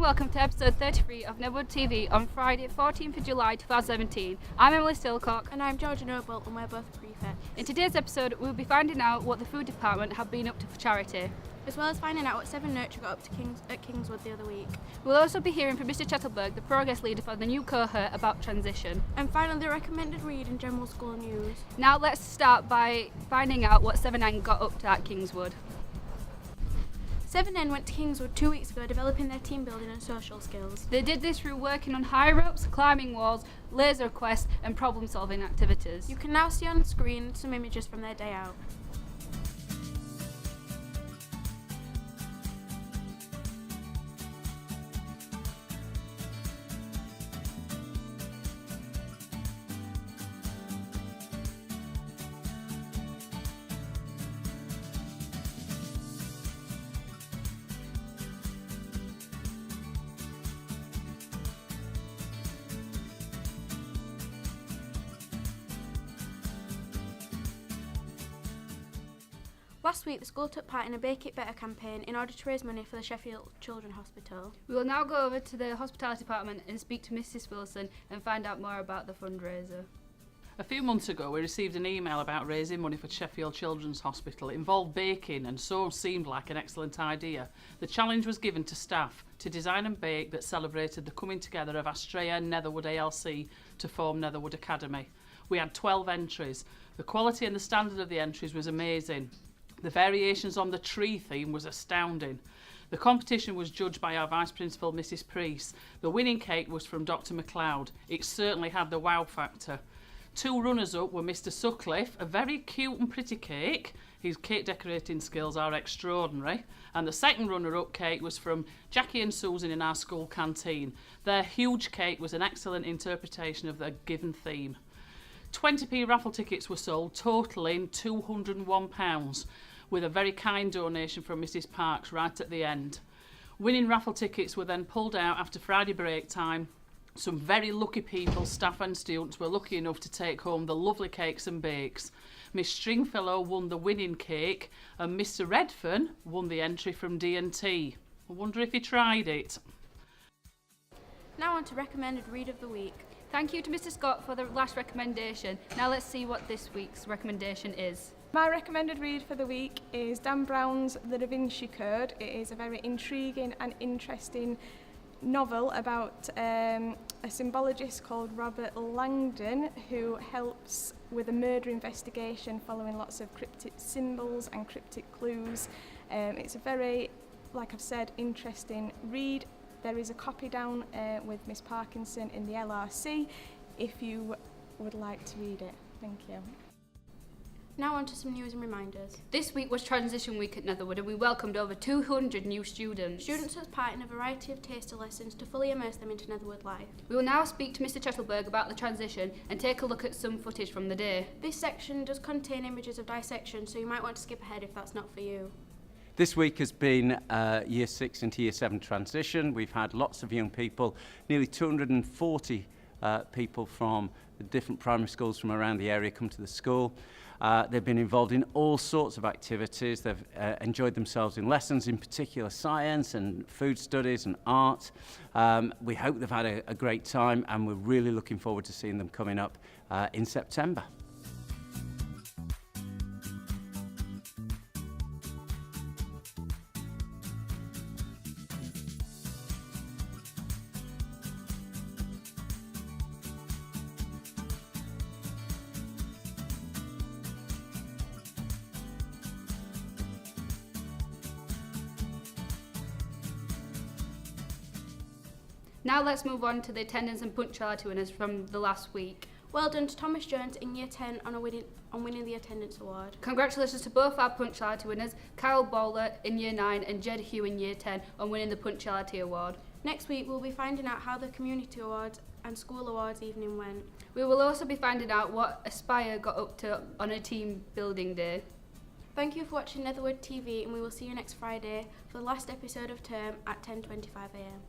welcome to episode 33 of Netherwood TV on Friday, 14th of July 2017. I'm Emily Stillcock. And I'm Georgia Noble, and we're both prefects. In today's episode, we'll be finding out what the food department have been up to for charity, as well as finding out what Seven Nurture got up to at Kingswood the other week. We'll also be hearing from Mr Chettelberg, the progress leader for the new cohort, about transition. And finally, the recommended read in general school news. Now let's start by finding out what 7N got up to at Kingswood. 7N went to Kingswood 2 weeks ago, developing their team building and social skills. They did this through working on high ropes, climbing walls, laser quests and problem solving activities. You can now see on screen some images from their day out. Last week, the school took part in a Bake It Better campaign in order to raise money for the Sheffield Children's Hospital. We will now go over to the hospitality department and speak to Mrs Wilson and find out more about the fundraiser. A few months ago, we received an email about raising money for Sheffield Children's Hospital. It involved baking and so seemed like an excellent idea. The challenge was given to staff to design and bake that celebrated the coming together of Astrea and Netherwood ALC to form Netherwood Academy. We had 12 entries. The quality and the standard of the entries was amazing. The variations on the tree theme was astounding. The competition was judged by our Vice Principal, Mrs Priest. The winning cake was from Dr McLeod. It certainly had the wow factor. 2 runners-up were Mr Sutcliffe, a very cute and pretty cake. His cake decorating skills are extraordinary. And the second runner-up cake was from Jackie and Susan in our school canteen. Their huge cake was an excellent interpretation of the given theme. 20p raffle tickets were sold, totalling £201, with a very kind donation from Mrs Parks right at the end. Winning raffle tickets were then pulled out after Friday break time. Some very lucky people, staff and students, were lucky enough to take home the lovely cakes and bakes. Miss Stringfellow won the winning cake and Mr Redfern won the entry from D&T. I wonder if he tried it. Now on to recommended read of the week. Thank you to Mr Scott for the last recommendation. Now let's see what this week's recommendation is. My recommended read for the week is Dan Brown's The Da Vinci Code. It is a very intriguing and interesting novel about a symbologist called Robert Langdon who helps with a murder investigation following lots of cryptic symbols and cryptic clues. It's a very, like I've said, interesting read. There is a copy down with Miss Parkinson in the LRC if you would like to read it. Thank you. Now on to some news and reminders. This week was Transition Week at Netherwood and we welcomed over 200 new students. Students took part in a variety of taster lessons to fully immerse them into Netherwood life. We will now speak to Mr Chettelberg about the transition and take a look at some footage from the day. This section does contain images of dissection, so you might want to skip ahead if that's not for you. This week has been Year 6 into Year 7 transition. We've had lots of young people, nearly 240 people from the different primary schools from around the area come to the school. They've been involved in all sorts of activities. They've enjoyed themselves in lessons, in particular science and food studies and art. We hope they've had a great time and we're really looking forward to seeing them coming up in September. Now let's move on to the attendance and punctuality winners from the last week. Well done to Thomas Jones in Year 10 on winning the attendance award. Congratulations to both our punctuality winners, Carol Bowler in Year 9 and Jed Hugh in Year 10 on winning the punctuality award. Next week we'll be finding out how the community awards and school awards evening went. We will also be finding out what Aspire got up to on a team building day. Thank you for watching Netherwood TV and we will see you next Friday for the last episode of term at 10:25 AM.